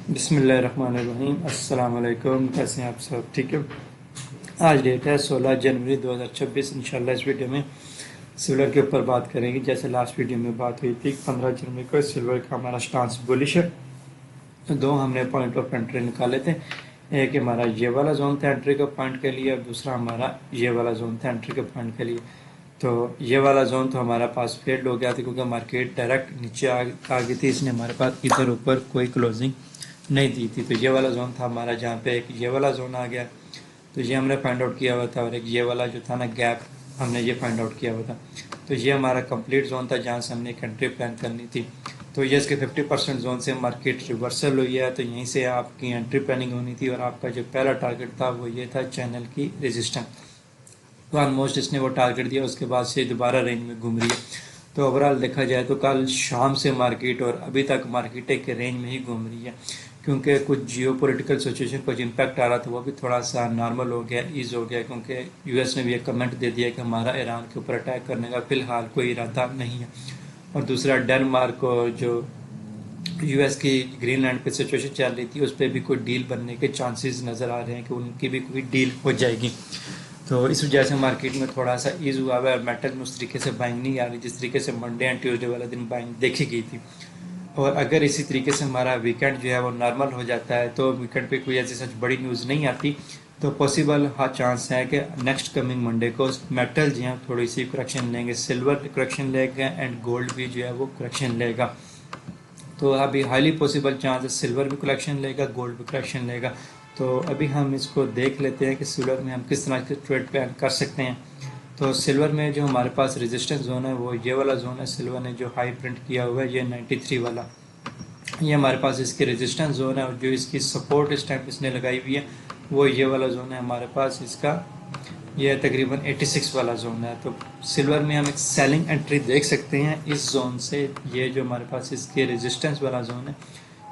बिस्मिल्लाहिर्रहमानिर्रहीम। अस्सलाम वालेकुम। कैसे हैं आप सब? ठीक है। आज डेट है 16 जनवरी 2026। इंशाल्लाह इस वीडियो में सिल्वर के ऊपर बात करेंगे। जैसे लास्ट वीडियो में बात हुई थी 15 जनवरी को सिल्वर का हमारा स्टांस बुलिश है। तो दो हमने पॉइंट ऑफ एंट्री निकाले थे। एक हमारा ये वाला जोन था एंट्री के पॉइंट के लिए, और दूसरा हमारा ये वाला जोन था एंट्री के पॉइंट के लिए। तो ये वाला जोन तो हमारा पास फेल्ड हो गया था क्योंकि मार्केट डायरेक्ट नीचे आ गई थी। इसने हमारे पास इधर ऊपर कोई क्लोजिंग नहीं दी थी। तो ये वाला जोन था हमारा, जहाँ पे एक ये वाला जोन आ गया। तो ये हमने फाइंड आउट किया हुआ था, और एक ये वाला जो था ना गैप, हमने ये फाइंड आउट किया हुआ था। तो ये हमारा कंप्लीट जोन था जहाँ से हमने एक एंट्री प्लान करनी थी। तो ये इसके 50% जोन से मार्केट रिवर्सल हुई है। तो यहीं से आपकी एंट्री प्लानिंग होनी थी, और आपका जो पहला टारगेट था वो ये था चैनल की रेजिस्टेंस। तो ऑलमोस्ट इसने वो टारगेट दिया, उसके बाद से दोबारा रेंज में घूम रही है। तो ओवरऑल देखा जाए तो कल शाम से मार्केट और अभी तक मार्केट एक रेंज में ही घूम रही है, क्योंकि कुछ जियो पोलिटिकल सिचुएशन कुछ इम्पैक्ट आ रहा था, वो भी थोड़ा सा नॉर्मल हो गया, ईज हो गया। क्योंकि यूएस ने भी एक कमेंट दे दिया कि हमारा ईरान के ऊपर अटैक करने का फिलहाल कोई इरादा नहीं है। और दूसरा डेनमार्क जो यूएस की ग्रीनलैंड पे सिचुएशन चल रही थी, उस पर भी कोई डील बनने के चांसेस नज़र आ रहे हैं कि उनकी भी कोई डील हो जाएगी। तो इस वजह से मार्केट में थोड़ा सा ईज हुआ है, और मेटल में उस तरीके से बाइंग नहीं आ रही जिस तरीके से मंडे एंड ट्यूसडे वाला दिन बाइंग देखी गई थी। और अगर इसी तरीके से हमारा वीकेंड जो है वो नॉर्मल हो जाता है, तो वीकेंड पे कोई ऐसी सच बड़ी न्यूज़ नहीं आती, तो पॉसिबल हाँ चांस है कि नेक्स्ट कमिंग मंडे को मेटल जो है थोड़ी सी करेक्शन लेंगे। सिल्वर करेक्शन लेगा एंड गोल्ड भी जो है वो करेक्शन लेगा। तो अभी हाईली पॉसिबल चांस है सिल्वर भी कलेक्शन लेगा, गोल्ड भी कलेक्शन लेगा। तो अभी हम इसको देख लेते हैं कि सिल्वर में हम किस तरह के ट्रेड प्लान कर सकते हैं। तो सिल्वर में जो हमारे पास रेजिस्टेंस जोन है वो ये वाला जोन है। सिल्वर ने जो हाई प्रिंट किया हुआ है ये 93 वाला, ये हमारे पास इसकी रेजिस्टेंस जोन है। और जो इसकी सपोर्ट इस टाइम इसने लगाई हुई है वो ये वाला जोन है हमारे पास, इसका ये तकरीबन 86 वाला जोन है। तो सिल्वर में हम एक सेलिंग एंट्री देख सकते हैं इस जोन से। ये जो हमारे पास इसके रेजिस्टेंस वाला जोन है,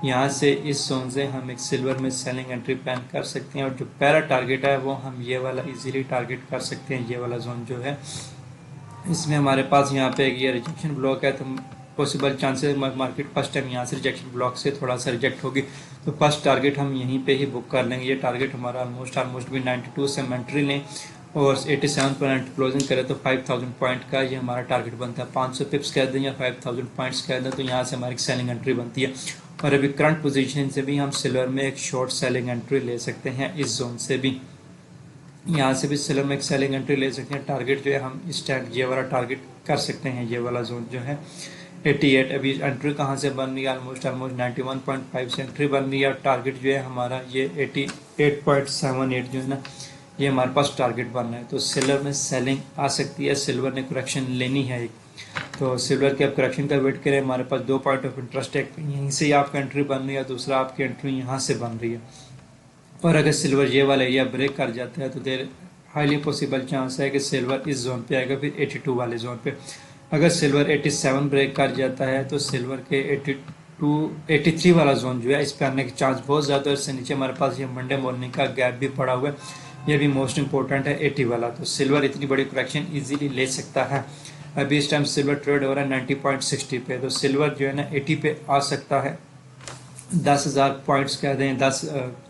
यहाँ से इस जोन से हम एक सिल्वर में सेलिंग एंट्री प्लान कर सकते हैं। और जो पहला टारगेट है वो हम ये वाला इजीली टारगेट कर सकते हैं। ये वाला जोन जो है, इसमें हमारे पास यहाँ पे एक ये रिजेक्शन ब्लॉक है, तो possible chances market first time यहाँ से रिजेक्शन ब्लॉक से थोड़ा सा रिजेक्ट होगी, तो फर्स्ट टारगेट हम यहीं पे ही बुक कर लेंगे। ये टारगेट हमारा ऑलमोस्ट भी 92 से हम एंट्री लें और 87 पर क्लोजिंग करें तो 5000 पॉइंट का ये हमारा टारगेट बनता है। 500 पिप्स कह दें या 5000 पॉइंट्स कह दें, तो यहाँ से हमारी सेलिंग एंट्री बनती है। और अभी करंट पोजीशन से भी हम सिल्वर में एक शॉर्ट सेलिंग एंट्री ले सकते हैं। इस जोन से भी, यहाँ से भी सिल्वर में एक सेलिंग एंट्री ले सकते हैं। टारगेट जो है हम इस टाइम ये वाला टारगेट कर सकते हैं। ये वाला जोन जो है 88, अभी एंट्री कहाँ से बन रही है, ऑलमोस्ट 91.5 से एंट्री बन रही है। और टारगेट जो है हमारा ये 88.78 जो है ना, ये हमारे पास टारगेट बन रहा है। तो सिल्वर में सेलिंग आ सकती है, सिल्वर ने करेक्शन लेनी है एक। तो सिल्वर के अब करेक्शन का वेट करें। हमारे पास दो पॉइंट ऑफ इंटरेस्ट है, यहीं से आपका एंट्री बन रही है, दूसरा आपकी एंट्री यहाँ से बन रही है। और अगर सिल्वर ये वाला एरिया ब्रेक कर जाता है तो देर हाईली पॉसिबल चांस है कि सिल्वर इस जोन पे आएगा, फिर 82 वाले जोन पे। अगर सिल्वर 87 ब्रेक कर जाता है तो सिल्वर के 83 वाला जोन जो है इस पे आने के चांस बहुत ज़्यादा है। इससे नीचे हमारे पास ये मंडे मॉर्निंग का गैप भी पड़ा हुआ है, ये भी मोस्ट इंपॉर्टेंट है 80 वाला। तो सिल्वर इतनी बड़ी करेक्शन इजीली ले सकता है। अभी इस टाइम सिल्वर ट्रेड हो रहा है 90.60 पे, तो सिल्वर जो है ना 80 पे आ सकता है। 10,000 पॉइंट्स कह दें,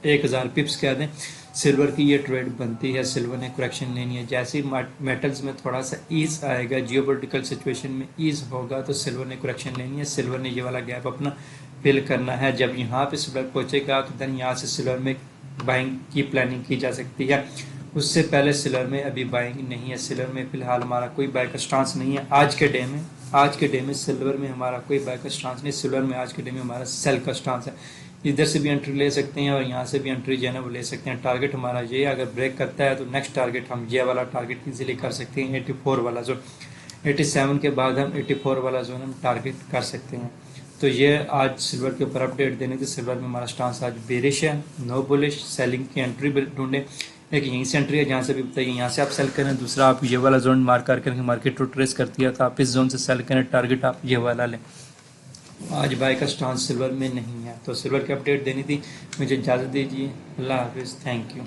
1000 पिप्स कह दें, सिल्वर की ये ट्रेड बनती है। सिल्वर ने करेक्शन लेनी है। जैसे ही मेटल्स में थोड़ा सा ईज आएगा, जियोपॉलिटिकल सिचुएशन में ईज होगा, तो सिल्वर ने करेक्शन लेनी है। सिल्वर ने ये वाला गैप अपना फिल करना है। जब यहाँ पे सिल्वर पहुंचेगा तो देन यहाँ से सिल्वर में बाइंग की प्लानिंग की जा सकती है। उससे पहले सिल्वर में अभी बाइंग नहीं है। सिल्वर में फिलहाल हमारा कोई बाय का स्टांस नहीं है आज के डे में सिल्वर में हमारा कोई बाय का स्टांस नहीं। सिल्वर में आज के डे में हमारा सेल का स्टांस है। इधर से भी एंट्री ले सकते हैं और यहाँ से भी एंट्री जो है ना वो ले सकते हैं। टारगेट हमारा ये, अगर ब्रेक करता है तो नेक्स्ट टारगेट हम ये वाला टारगेट इजीली कर सकते हैं, 84 वाला जोन। 87 के बाद हम 84 वाला जोन हम टारगेट कर सकते हैं। तो ये आज सिल्वर के ऊपर अपडेट देने की। सिल्वर में हमारा स्टांस आज बेरिश है, नो बुलिश। सेलिंग की एंट्री ढूंढे, एक यहीं से एंट्री है जहाँ से भी बताइए, यहाँ से आप सेल करें। दूसरा आप ये वाला जोन मार्क करके मार्केट को ट्रेस करती है तो आप इस जोन से सेल करें, टारगेट आप ये वाला लें। आज बाय का स्टांस सिल्वर में नहीं है। तो सिल्वर की अपडेट देनी थी, मुझे इजाज़त दीजिए। अल्लाह हाफिज़, थैंक यू।